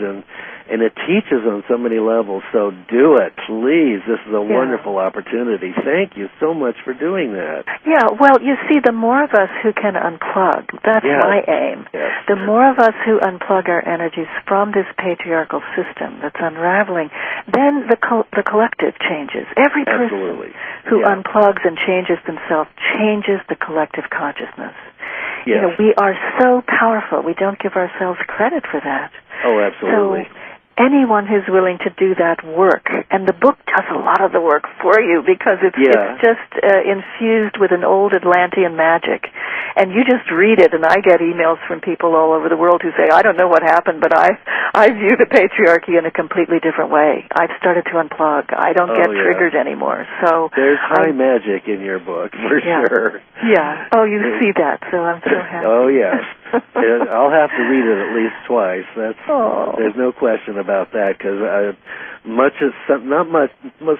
and it teaches on so many levels. So do it, please. This is a wonderful opportunity. Thank you so much for doing that. Yeah, well, you see, the more of us who can unplug, that's my aim. Yes. The more of us who unplug our energies from this patriarchal system that's unraveling, then the collective changes. Every person who unplugs and changes themselves changes the collective consciousness. Yes. You know, we are so powerful. We don't give ourselves credit for that. Oh, absolutely. So anyone who's willing to do that work, and the book does a lot of the work for you because it's just infused with an old Atlantean magic, and you just read it, and I get emails from people all over the world who say, I don't know what happened, but I view the patriarchy in a completely different way. I've started to unplug. I don't get triggered anymore. So there's high magic in your book, for sure. Yeah. Oh, you see that, so I'm so happy. Oh, yes. I'll have to read it at least twice. There's no question about that, because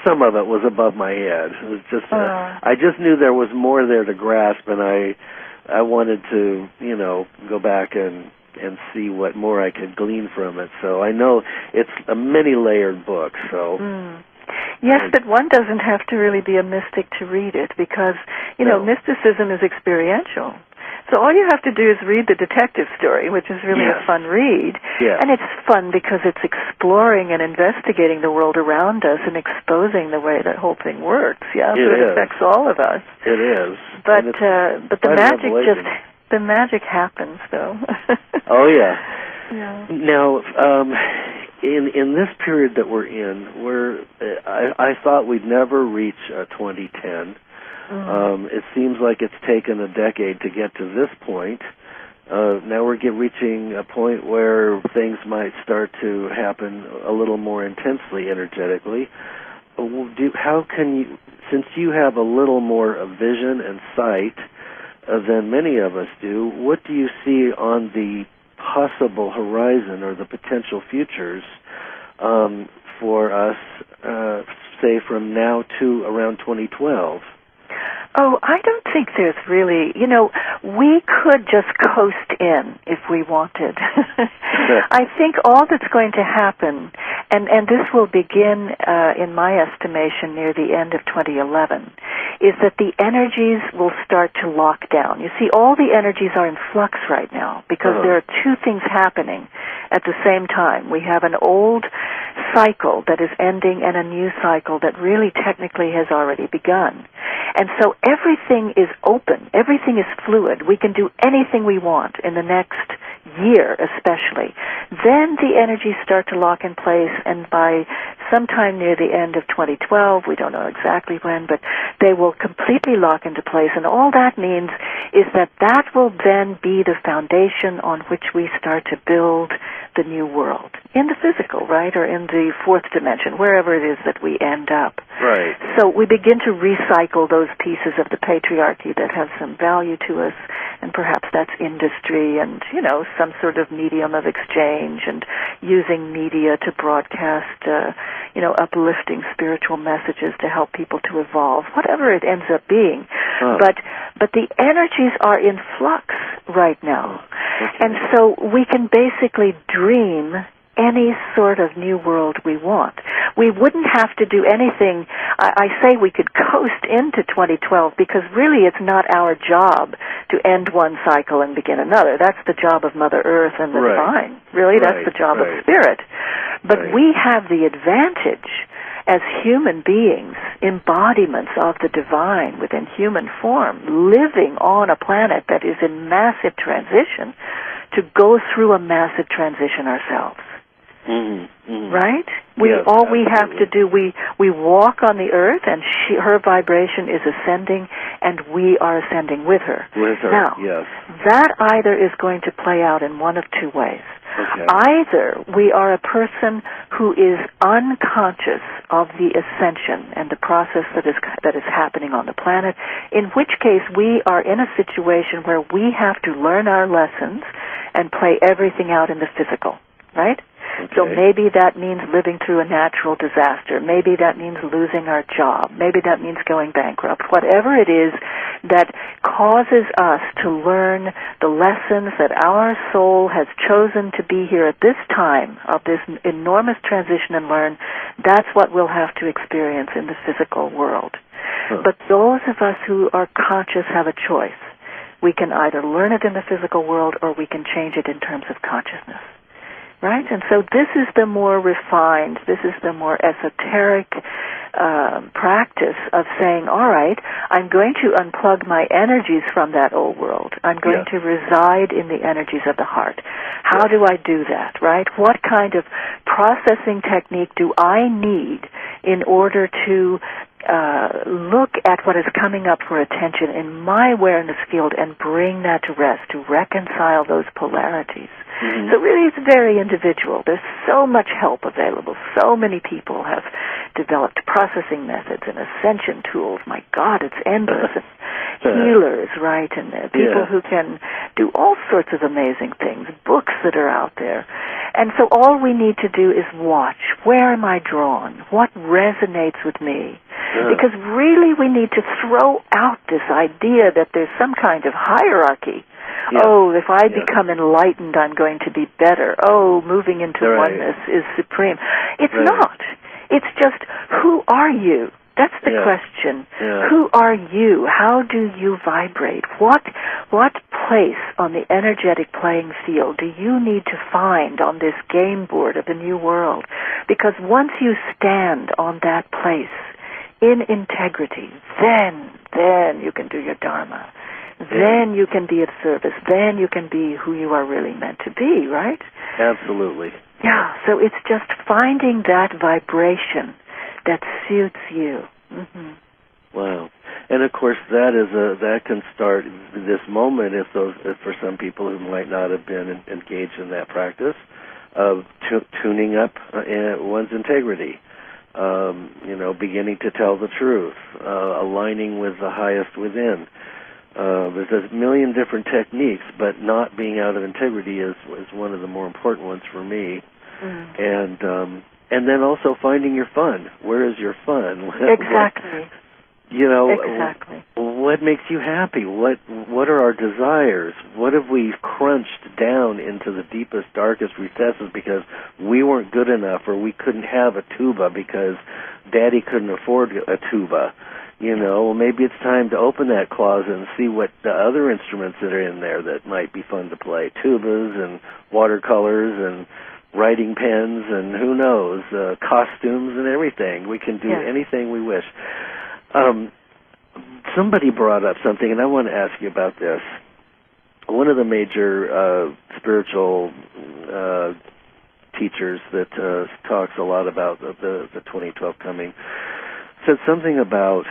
some of it was above my head. It was just I just knew there was more there to grasp, and I wanted to go back and see what more I could glean from it. So I know it's a many-layered book. So. Yes, but one doesn't have to really be a mystic to read it, because mysticism is experiential. So all you have to do is read the detective story, which is really a fun read. Yeah. And it's fun because it's exploring and investigating the world around us and exposing the way that whole thing works. Yeah, so it affects all of us. It is. But the magic happens, though. Oh, yeah. Yeah. Now, in this period that we're in, I thought we'd never reach 2010. It seems like it's taken a decade to get to this point. Now we're reaching a point where things might start to happen a little more intensely energetically. How can you, since you have a little more vision and sight than many of us do, what do you see on the possible horizon or the potential futures for us, say from now to around 2012? Oh, I don't think there's really, we could just coast in if we wanted. I think all that's going to happen, and this will begin, in my estimation, near the end of 2011, is that the energies will start to lock down. You see, all the energies are in flux right now because there are two things happening at the same time. We have an old cycle that is ending and a new cycle that really technically has already begun. And so everything is open. Everything is fluid. We can do anything we want in the next year especially. Then the energies start to lock in place, and by sometime near the end of 2012, we don't know exactly when, but they will completely lock into place. And all that means is that will then be the foundation on which we start to build the new world. In the physical, right, or in the fourth dimension, wherever it is that we end up. Right. So we begin to recycle those pieces of the patriarchy that have some value to us, and perhaps that's industry and, some sort of medium of exchange and using media to broadcast, uplifting spiritual messages to help people to evolve, whatever it ends up being. But the energies are in flux right now. Okay. And so we can basically dream any sort of new world we want. We wouldn't have to do anything. I say we could coast into 2012 because really it's not our job to end one cycle and begin another. That's the job of Mother Earth and the divine. Really, that's the job of Spirit. But we have the advantage as human beings, embodiments of the divine within human form, living on a planet that is in massive transition, to go through a massive transition ourselves. Right? We have to do, we walk on the earth, and her vibration is ascending, and we are ascending with her. Now, that either is going to play out in one of two ways. Okay. Either we are a person who is unconscious of the ascension and the process that is happening on the planet, in which case we are in a situation where we have to learn our lessons and play everything out in the physical, right? Okay. So maybe that means living through a natural disaster. Maybe that means losing our job. Maybe that means going bankrupt. Whatever it is that causes us to learn the lessons that our soul has chosen to be here at this time of this enormous transition and learn, that's what we'll have to experience in the physical world. But those of us who are conscious have a choice. We can either learn it in the physical world or we can change it in terms of consciousness. Right? And so this is the more refined, this is the more esoteric practice of saying, all right, I'm going to unplug my energies from that old world. I'm going to reside in the energies of the heart. How do I do that, right? What kind of processing technique do I need in order to look at what is coming up for attention in my awareness field and bring that to rest, to reconcile those polarities? So really it's very individual. There's so much help available. So many people have developed processing methods and ascension tools. My God, it's endless. Healers, right, and people who can do all sorts of amazing things, books that are out there. And so all we need to do is watch. Where am I drawn? What resonates with me? Because really we need to throw out this idea that there's some kind of hierarchy. Oh, if I become enlightened, I'm going to be better. Oh, moving into oneness is supreme. It's not. It's just, who are you? That's the question. Who are you? How do you vibrate? What place on the energetic playing field do you need to find on this game board of the new world? Because once you stand on that place in integrity, then you can do your dharma. Then you can be of service. Then you can be who you are really meant to be, right? Absolutely. Yeah, so it's just finding that vibration that suits you. Wow. And of course that can start this moment if for some people who might not have been engaged in that practice of tuning up one's integrity. Beginning to tell the truth, aligning with the highest within. There's a million different techniques, but not being out of integrity is one of the more important ones for me. And then also finding your fun. Where is your fun? Exactly. Exactly. What makes you happy? What are our desires? What have we crunched down into the deepest, darkest recesses because we weren't good enough, or we couldn't have a tuba because Daddy couldn't afford a tuba? Maybe it's time to open that closet and see what the other instruments that are in there that might be fun to play. Tubas and watercolors and writing pens and who knows, costumes and everything. We can do anything we wish. Somebody brought up something, and I want to ask you about this. One of the major spiritual teachers that talks a lot about the 2012 coming said something about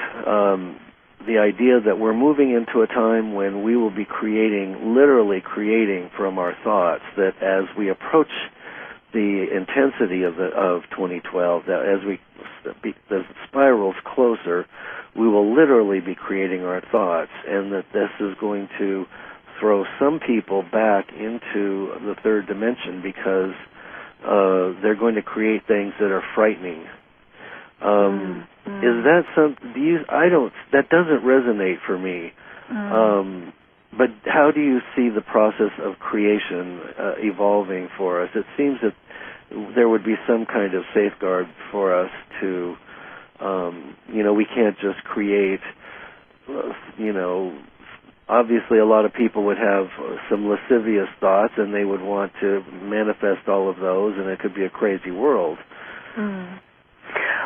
the idea that we're moving into a time when we will be literally creating from our thoughts, that as we approach the intensity of 2012, that as the spirals closer, we will literally be creating our thoughts, and that this is going to throw some people back into the third dimension because they're going to create things that are frightening. Is that something? That doesn't resonate for me. But how do you see the process of creation evolving for us? It seems that there would be some kind of safeguard for us to, we can't just create, obviously a lot of people would have some lascivious thoughts and they would want to manifest all of those, and it could be a crazy world.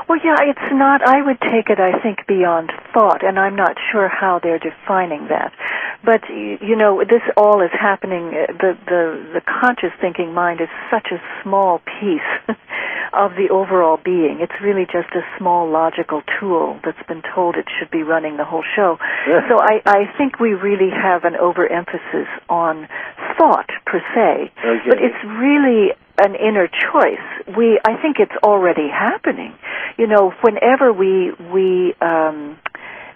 Well, yeah, it's not, I would take it, I think, beyond thought, and I'm not sure how they're defining that. But, this all is happening, the conscious thinking mind is such a small piece of the overall being. It's really just a small logical tool that's been told it should be running the whole show. So I think we really have an overemphasis on thought, per se. Okay. But it's really an inner choice. I think it's already happening. Whenever we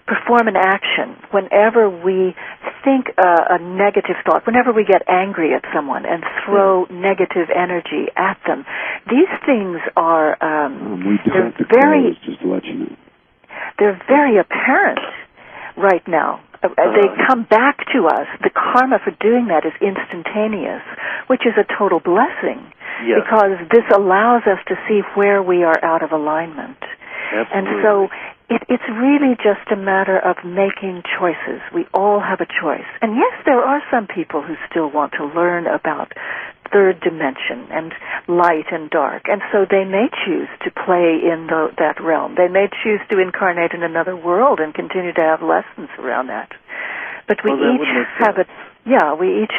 perform an action, whenever we think a negative thought, whenever we get angry at someone and throw negative energy at them, these things are they're very, just to let you know. They're very apparent right now. They come back to us. The karma for doing that is instantaneous, which is a total blessing, because this allows us to see where we are out of alignment. Absolutely. And so it's really just a matter of making choices. We all have a choice. And yes, there are some people who still want to learn about third dimension and light and dark, and so they may choose to play in that realm. They may choose to incarnate in another world and continue to have lessons around that. But we each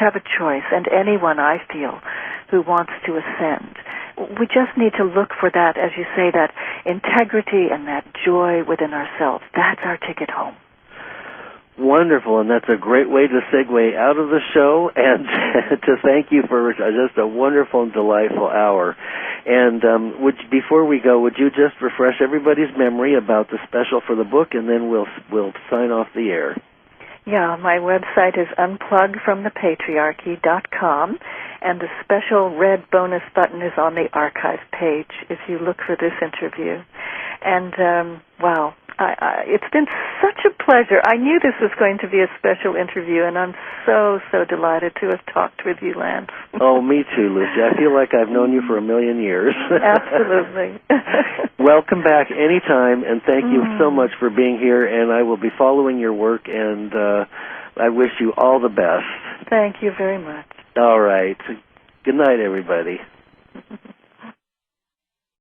have a choice, and anyone, I feel, who wants to ascend, we just need to look for that, as you say, that integrity and that joy within ourselves. That's our ticket home. Wonderful, and that's a great way to segue out of the show and to thank you for just a wonderful and delightful hour. And before we go, would you just refresh everybody's memory about the special for the book, and then we'll sign off the air. Yeah, my website is unpluggedfromthepatriarchy.com, and the special red bonus button is on the archive page if you look for this interview. And, wow, it's been such a pleasure. I knew this was going to be a special interview, and I'm so, so delighted to have talked with you, Lance. Oh, me too, Lucia. I feel like I've known you for a million years. Absolutely. Welcome back anytime, and thank you so much for being here, and I will be following your work, and I wish you all the best. Thank you very much. All right. Good night, everybody.